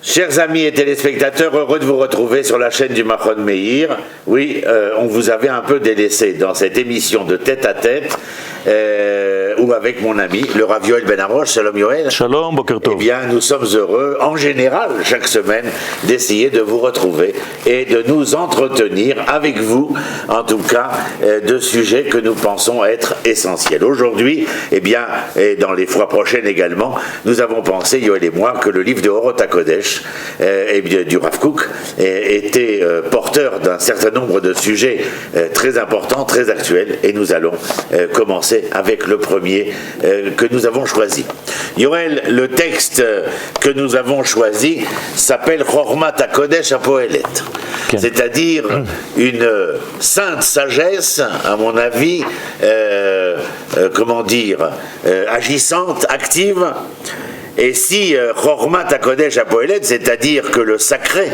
Chers amis et téléspectateurs, heureux de vous retrouver sur la chaîne du Machon Meir. Oui, on vous avait un peu délaissé dans cette émission de tête à tête, ou avec mon ami, le Rav Yoel Ben Arosh. Shalom Yoel. Shalom, Boker Tov. Eh bien, nous sommes heureux, en général, chaque semaine, d'essayer de vous retrouver et de nous entretenir avec vous, en tout cas, de sujets que nous pensons être essentiels. Aujourd'hui, eh bien, et dans les fois prochaines également, nous avons pensé, Yoel et moi, que le livre de Orot HaKodesh, et du Rav Kook, était porteur d'un certain nombre de sujets très importants, très actuels, et nous allons commencer avec le premier que nous avons choisi. Yoel, le texte que nous avons choisi s'appelle Chormat HaKodesh HaPoelet, c'est-à-dire une sainte sagesse, à mon avis, agissante, active. Et si Chormat HaKodesh HaPoelet, c'est-à-dire que le sacré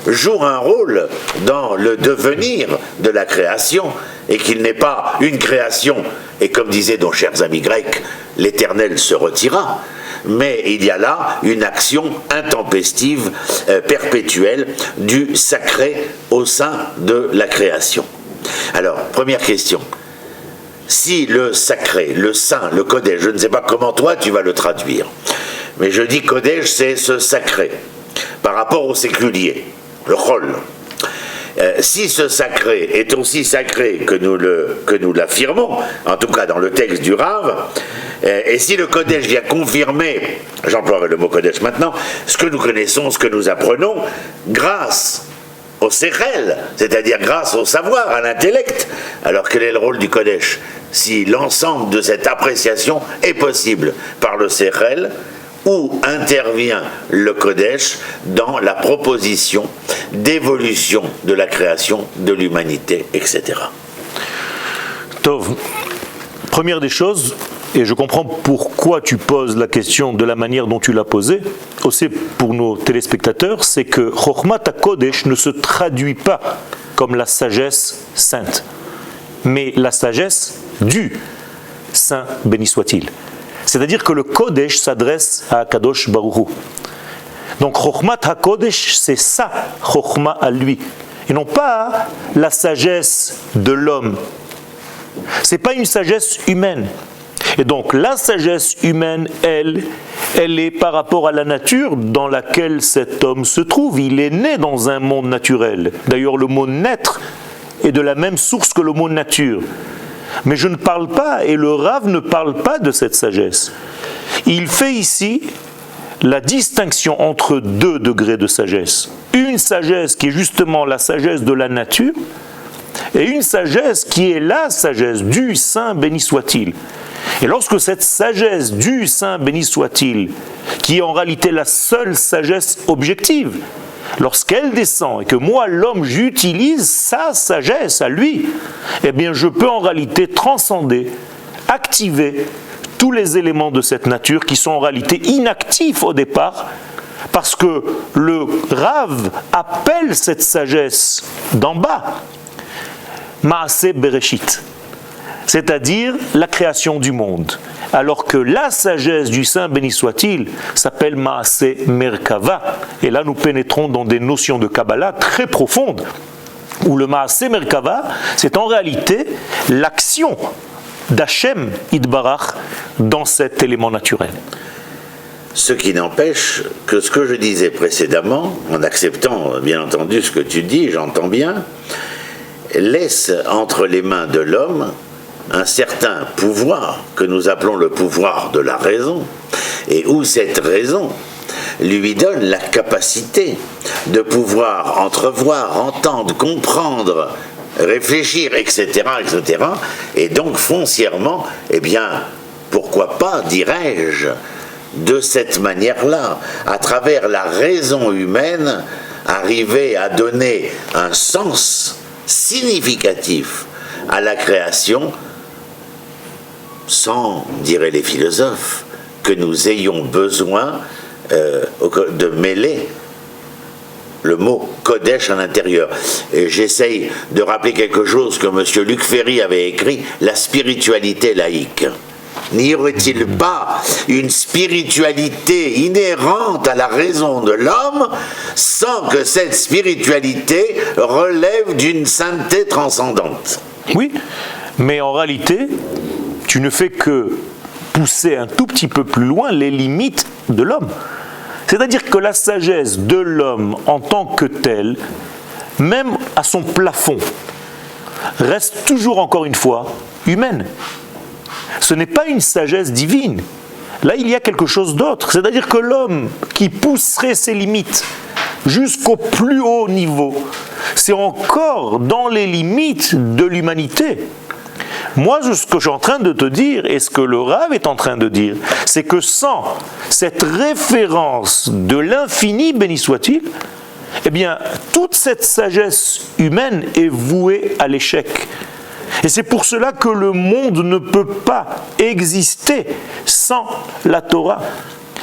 joue un rôle dans le devenir de la création, et qu'il n'est pas une création, et comme disaient nos chers amis grecs, l'Éternel se retira, mais il y a là une action intempestive, perpétuelle, du sacré au sein de la création. Alors, première question. Si le sacré, le saint, le Kodesh, je ne sais pas comment toi tu vas le traduire, mais je dis Kodesh, c'est ce sacré, par rapport au séculier, le Chol. Si ce sacré est aussi sacré que nous l'affirmons, en tout cas dans le texte du Rav, et si le Kodesh vient confirmer, j'emploierai le mot Kodesh maintenant, ce que nous connaissons, ce que nous apprenons, grâce au Sechel, c'est-à-dire grâce au savoir, à l'intellect, alors quel est le rôle du Kodesh? Si l'ensemble de cette appréciation est possible par le Sechel, où intervient le Kodesh dans la proposition d'évolution de la création, de l'humanité, etc. Tov, première des choses, et je comprends pourquoi tu poses la question de la manière dont tu l'as posée, aussi pour nos téléspectateurs, c'est que Chokhmat HaKodesh ne se traduit pas comme la sagesse sainte, mais la sagesse du Saint, béni soit-il. C'est-à-dire que le Kodesh s'adresse à Kadosh Baruch Hu. Donc Chokhmat HaKodesh, c'est ça, Chokhma à lui, et non pas la sagesse de l'homme. C'est pas une sagesse humaine. Et donc la sagesse humaine, elle est par rapport à la nature dans laquelle cet homme se trouve. Il est né dans un monde naturel. D'ailleurs, le mot naître est de la même source que le mot nature. Mais je ne parle pas, et le Rav ne parle pas de cette sagesse. Il fait ici la distinction entre deux degrés de sagesse. Une sagesse qui est justement la sagesse de la nature, et une sagesse qui est la sagesse du Saint, béni soit-il. Et lorsque cette sagesse du Saint, béni soit-il, qui est en réalité la seule sagesse objective, lorsqu'elle descend et que moi, l'homme, j'utilise sa sagesse à lui, eh bien je peux en réalité transcender, activer tous les éléments de cette nature qui sont en réalité inactifs au départ, parce que le Rav appelle cette sagesse d'en bas Maaseh Bereshit, c'est-à-dire la création du monde. Alors que la sagesse du Saint, béni soit-il, s'appelle Maaseh Merkava. Et là, nous pénétrons dans des notions de Kabbalah très profondes, où le Maaseh Merkava, c'est en réalité l'action d'Hachem Yitbarach dans cet élément naturel. Ce qui n'empêche que ce que je disais précédemment, en acceptant bien entendu ce que tu dis, j'entends bien, laisse entre les mains de l'homme un certain pouvoir que nous appelons le pouvoir de la raison, et où cette raison lui donne la capacité de pouvoir entrevoir, entendre, comprendre, réfléchir, etc., etc., et donc foncièrement, eh bien, pourquoi pas, dirais-je, de cette manière-là, à travers la raison humaine, arriver à donner un sens significatif à la création, sans, diraient les philosophes, que nous ayons besoin de mêler le mot Kodesh à l'intérieur. Et j'essaye de rappeler quelque chose que M. Luc Ferry avait écrit, la spiritualité laïque. n'y aurait-il pas une spiritualité inhérente à la raison de l'homme sans que cette spiritualité relève d'une sainteté transcendante? Oui, mais en réalité, tu ne fais que pousser un tout petit peu plus loin les limites de l'homme. C'est-à-dire que la sagesse de l'homme en tant que telle, même à son plafond, reste toujours encore une fois humaine. Ce n'est pas une sagesse divine. Là, il y a quelque chose d'autre. C'est-à-dire que l'homme qui pousserait ses limites jusqu'au plus haut niveau, c'est encore dans les limites de l'humanité. Moi, ce que je suis en train de te dire, et ce que le Rav est en train de dire, c'est que sans cette référence de l'infini, béni soit-il, eh bien, toute cette sagesse humaine est vouée à l'échec. Et c'est pour cela que le monde ne peut pas exister sans la Torah.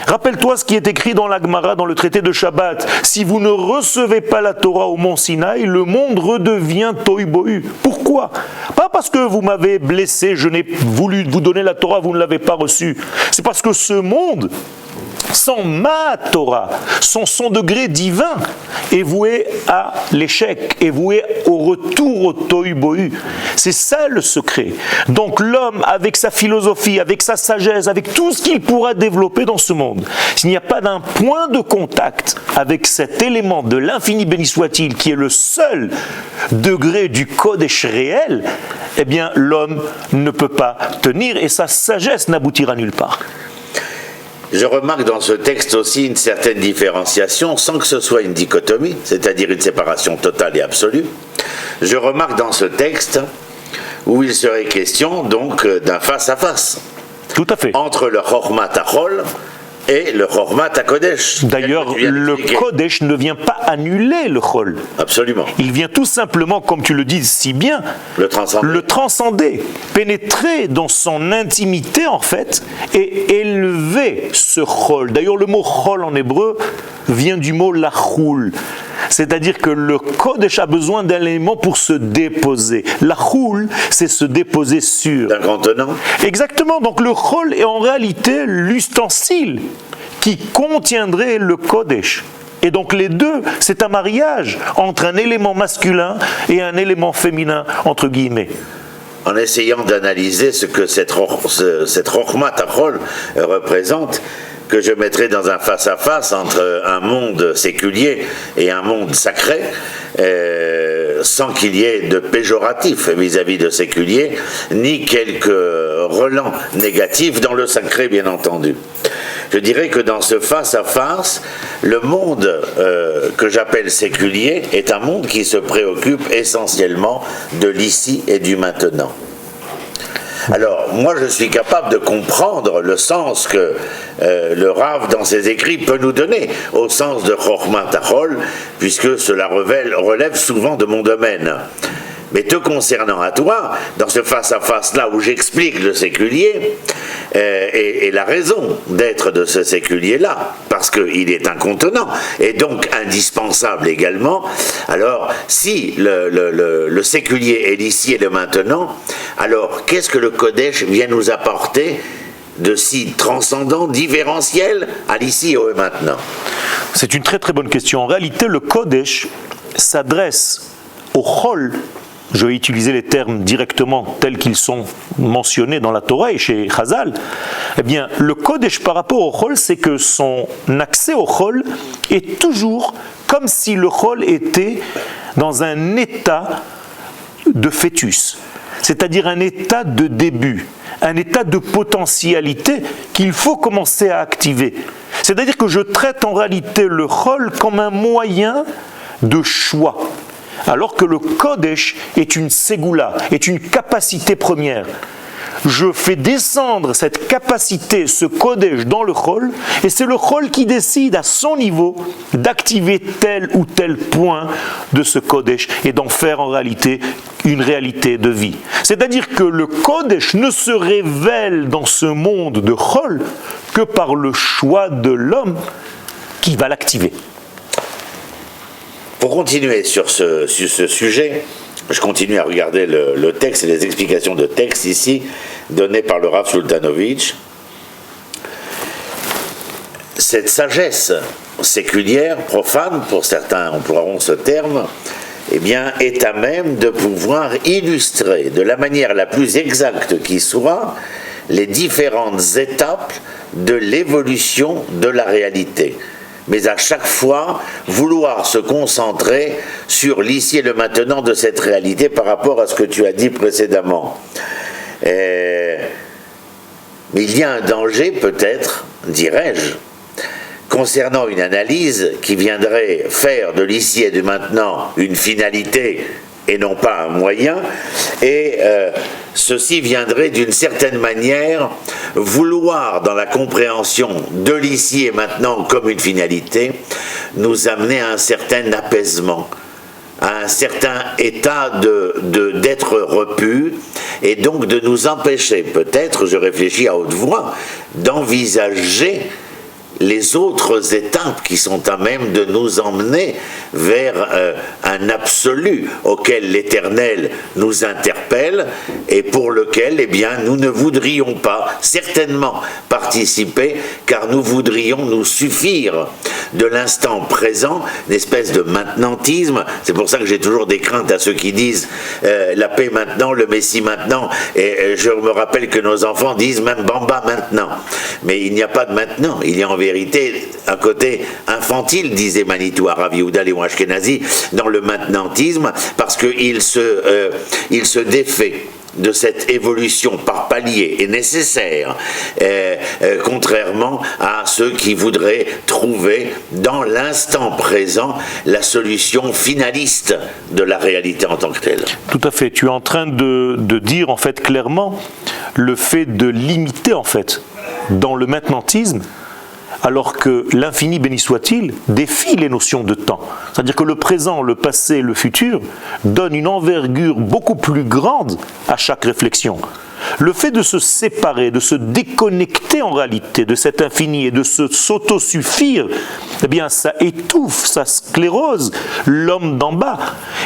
Rappelle-toi ce qui est écrit dans la Gemara, dans le traité de Shabbat. Si vous ne recevez pas la Torah au mont Sinaï, le monde redevient tohu bohu. Pourquoi? Pas parce que vous m'avez blessé, je n'ai voulu vous donner la Torah, vous ne l'avez pas reçue. C'est parce que ce monde, sans ma Torah, sans son degré divin, est voué à l'échec, est voué au retour au tohu bohu. C'est ça le secret. Donc l'homme, avec sa philosophie, avec sa sagesse, avec tout ce qu'il pourra développer dans ce monde, s'il n'y a pas d'un point de contact avec cet élément de l'infini béni soit-il, qui est le seul degré du Kodesh réel, eh bien l'homme ne peut pas tenir et sa sagesse n'aboutira nulle part. Je remarque dans ce texte aussi une certaine différenciation, sans que ce soit une dichotomie, c'est-à-dire une séparation totale et absolue. Je remarque dans ce texte où il serait question donc d'un face-à-face. Tout à fait. Entre le Chormat HaChol et le Chormat HaKodesh. D'ailleurs, le Kodesh ne vient pas annuler le Chol. Absolument. Il vient tout simplement, comme tu le dis si bien, le transcender, pénétrer dans son intimité en fait, et élever ce Chol. D'ailleurs, le mot Chol en hébreu vient du mot lachoul. C'est-à-dire que le Kodesh a besoin d'un élément pour se déposer. La choul, c'est se déposer sur. D'un contenant. Exactement. Donc le chol est en réalité l'ustensile qui contiendrait le Kodesh. Et donc les deux, c'est un mariage entre un élément masculin et un élément féminin, entre guillemets. En essayant d'analyser ce que cette Chormat HaChol représente, que je mettrai dans un face-à-face entre un monde séculier et un monde sacré, sans qu'il y ait de péjoratif vis-à-vis de séculier, ni quelques relents négatifs dans le sacré, bien entendu. Je dirais que dans ce face-à-face, le monde que j'appelle séculier est un monde qui se préoccupe essentiellement de l'ici et du maintenant. Alors, moi, je suis capable de comprendre le sens que le Rav, dans ses écrits, peut nous donner, au sens de Chormat HaChol, puisque cela relève souvent de mon domaine. Mais te concernant à toi, dans ce face-à-face-là où j'explique le séculier et la raison d'être de ce séculier-là, parce qu'il est un contenant et donc indispensable également, alors si le séculier est l'ici et le maintenant, alors qu'est-ce que le Kodesh vient nous apporter de si transcendant, différentiel à l'ici et au maintenant? C'est une très très bonne question. En réalité, le Kodesh s'adresse au Chol. Je vais utiliser les termes directement tels qu'ils sont mentionnés dans la Torah et chez Chazal. Eh bien, le Kodesh par rapport au Chol, c'est que son accès au Chol est toujours comme si le Chol était dans un état de fœtus, c'est-à-dire un état de début, un état de potentialité qu'il faut commencer à activer. C'est-à-dire que je traite en réalité le Chol comme un moyen de choix. Alors que le Kodesh est une ségoula, est une capacité première. Je fais descendre cette capacité, ce Kodesh dans le Chol, et c'est le Chol qui décide à son niveau d'activer tel ou tel point de ce Kodesh et d'en faire en réalité une réalité de vie. C'est-à-dire que le Kodesh ne se révèle dans ce monde de Chol que par le choix de l'homme qui va l'activer. Pour continuer sur ce sujet, je continue à regarder le texte et les explications de texte ici, données par le Rav Sultanovitch. Cette sagesse séculière, profane, pour certains emploieront ce terme, eh bien, est à même de pouvoir illustrer de la manière la plus exacte qui soit les différentes étapes de l'évolution de la réalité. Mais à chaque fois, vouloir se concentrer sur l'ici et le maintenant de cette réalité par rapport à ce que tu as dit précédemment. Mais il y a un danger, peut-être, dirais-je, concernant une analyse qui viendrait faire de l'ici et du maintenant une finalité et non pas un moyen, et ceci viendrait d'une certaine manière vouloir, dans la compréhension de l'ici et maintenant comme une finalité, nous amener à un certain apaisement, à un certain état d'être repu, et donc de nous empêcher, peut-être, je réfléchis à haute voix, d'envisager les autres étapes qui sont à même de nous emmener vers un absolu auquel l'Éternel nous interpelle et pour lequel, eh bien, nous ne voudrions pas certainement participer, car nous voudrions nous suffire de l'instant présent, une espèce de maintenantisme. C'est pour ça que j'ai toujours des craintes à ceux qui disent la paix maintenant, le Messie maintenant, et je me rappelle que nos enfants disent même Bamba maintenant. Mais il n'y a pas de maintenant, il y a en vérité un côté infantile, disait Manitou, Rav Yehuda Léon Ashkenazi, dans le maintenantisme, parce qu'il se défait de cette évolution par palier est nécessaire, contrairement à ceux qui voudraient trouver dans l'instant présent la solution finaliste de la réalité en tant que telle. Tout à fait. Tu es en train de dire en fait clairement le fait de limiter en fait dans le maintenantisme, alors que l'infini, béni soit-il, défie les notions de temps. C'est-à-dire que le présent, le passé, le futur donnent une envergure beaucoup plus grande à chaque réflexion. Le fait de se séparer, de se déconnecter en réalité de cet infini et de s'autosuffire, eh bien ça étouffe, ça sclérose l'homme d'en bas.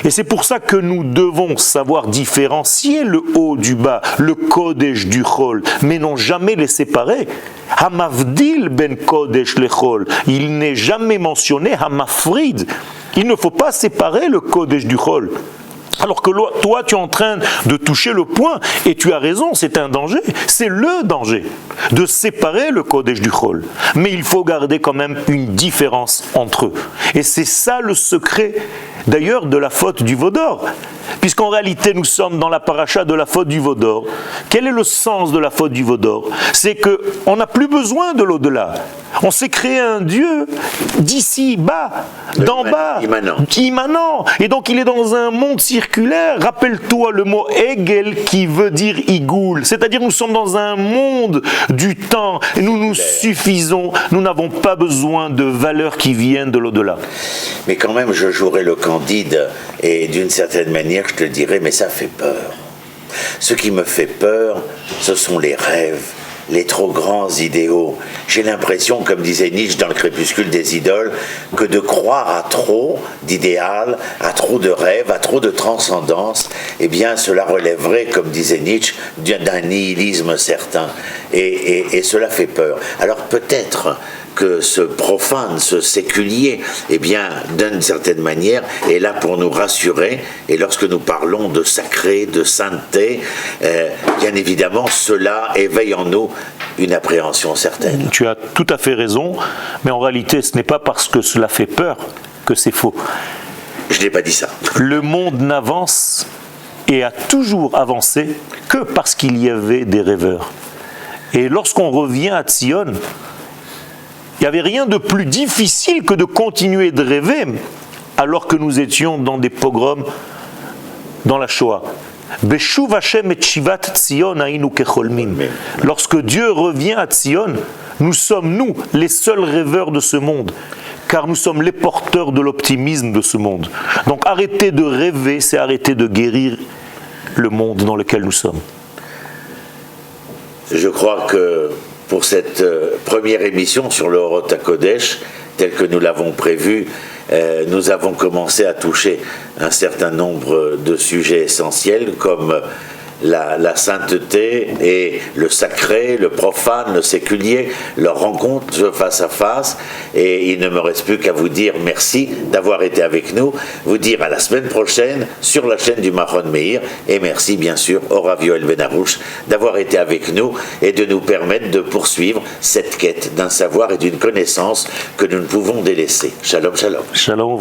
Et c'est pour ça que nous devons savoir différencier le haut du bas, le kodesh du chol, mais non jamais les séparer. Hamavdil ben kodesh le chol, il n'est jamais mentionné hamafrid. Il ne faut pas séparer le kodesh du chol. Alors que toi, tu es en train de toucher le point, et tu as raison, c'est un danger, c'est le danger, de séparer le Kodesh du Chol. Mais il faut garder quand même une différence entre eux. Et c'est ça le secret, d'ailleurs, de la faute du Vaudor. Puisqu'en réalité, nous sommes dans la paracha de la faute du Vaudor. Quel est le sens de la faute du Vaudor? C'est qu'on n'a plus besoin de l'au-delà. On s'est créé un Dieu d'ici bas, d'en bas, immanent. Et donc il est dans un monde circulaire. Rappelle-toi le mot Hegel qui veut dire Igoul. C'est-à-dire nous sommes dans un monde du temps. Et nous nous suffisons. Nous n'avons pas besoin de valeurs qui viennent de l'au-delà. Mais quand même, je jouerai le Candide. Et d'une certaine manière, je te dirais, mais ça fait peur. Ce qui me fait peur, ce sont les rêves, les trop grands idéaux. J'ai l'impression, comme disait Nietzsche dans le crépuscule des idoles, que de croire à trop d'idéal, à trop de rêves, à trop de transcendance, eh bien cela relèverait, comme disait Nietzsche, d'un nihilisme certain. Et cela fait peur. Alors peut-être que ce profane, ce séculier, eh bien, d'une certaine manière, est là pour nous rassurer. Et lorsque nous parlons de sacré, de sainteté, bien évidemment, cela éveille en nous une appréhension certaine. Tu as tout à fait raison, mais en réalité, ce n'est pas parce que cela fait peur que c'est faux. Je n'ai pas dit ça. Le monde n'avance et a toujours avancé que parce qu'il y avait des rêveurs. Et lorsqu'on revient à Tzion, il n'y avait rien de plus difficile que de continuer de rêver alors que nous étions dans des pogroms dans la Shoah. Lorsque Dieu revient à Tzion, nous sommes, nous, les seuls rêveurs de ce monde, car nous sommes les porteurs de l'optimisme de ce monde. Donc arrêter de rêver, c'est arrêter de guérir le monde dans lequel nous sommes. Je crois que pour cette première émission sur le Orot HaKodesh, tel que nous l'avons prévu, nous avons commencé à toucher un certain nombre de sujets essentiels comme la sainteté et le sacré, le profane, le séculier, leur rencontre face à face. Et il ne me reste plus qu'à vous dire merci d'avoir été avec nous, vous dire à la semaine prochaine sur la chaîne du Mahon Meir, et merci bien sûr au Rav Yoel Ben Arush d'avoir été avec nous et de nous permettre de poursuivre cette quête d'un savoir et d'une connaissance que nous ne pouvons délaisser. Shalom, shalom. Shalom.